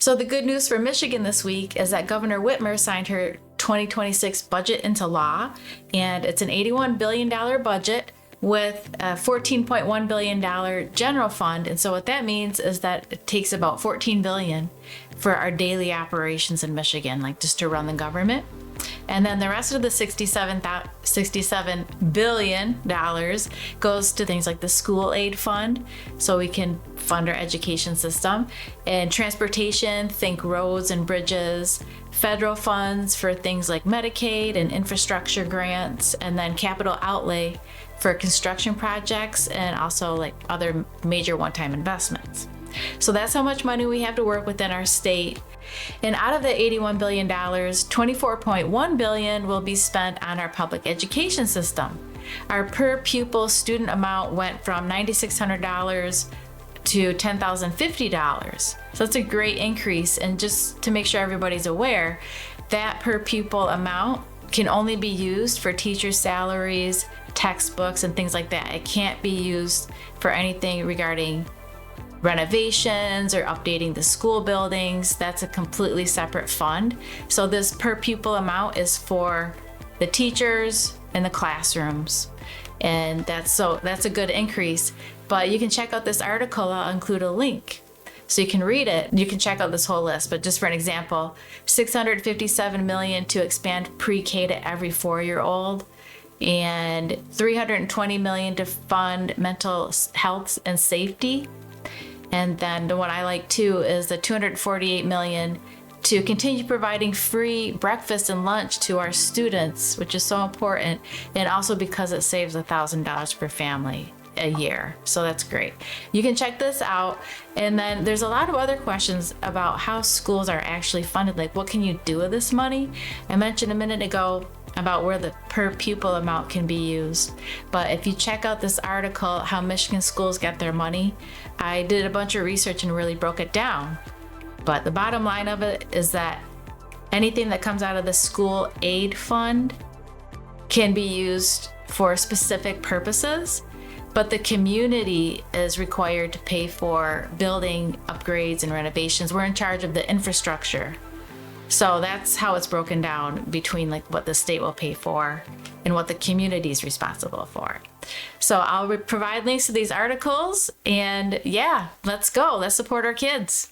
So the good news for Michigan this week is that Governor Whitmer signed her 2026 budget into law, and it's an $81 billion budget with a $14.1 billion general fund. And so what that means is that it takes about $14 billion for our daily operations in Michigan, like just to run the government. And then the rest of the $67 billion goes to things like the school aid fund, so we can fund our education system, and transportation, think roads and bridges, federal funds for things like Medicaid and infrastructure grants, and then capital outlay for construction projects and also like other major one-time investments. So that's how much money we have to work within our state. And out of the $81 billion, $24.1 billion will be spent on our public education system. Our per pupil student amount went from $9,600 to $10,050. So that's a great increase. And just to make sure everybody's aware, that per pupil amount can only be used for teachers' salaries, textbooks, and things like that. It can't be used for anything regarding renovations or updating the school buildings. That's a completely separate fund. So this per pupil amount is for the teachers and the classrooms. And that's a good increase. But you can check out this article. I'll include a link so you can read it. You can check out this whole list, but just for an example, $657 million to expand pre-K to every 4-year-old, and $320 million to fund mental health and safety. And then the one I like too is the $248 million to continue providing free breakfast and lunch to our students, which is so important, and also because it saves $1,000 per family a year. So that's great. You can check this out. And then there's a lot of other questions about how schools are actually funded. Like, what can you do with this money? I mentioned a minute ago about where the per pupil amount can be used. But if you check out this article, How Michigan Schools Get Their Money, I did a bunch of research and really broke it down. But the bottom line of it is that anything that comes out of the school aid fund can be used for specific purposes, but the community is required to pay for building upgrades and renovations. We're in charge of the infrastructure. So that's how it's broken down between like what the state will pay for and what the community is responsible for. So I'll provide links to these articles, and yeah, let's go. Let's support our kids.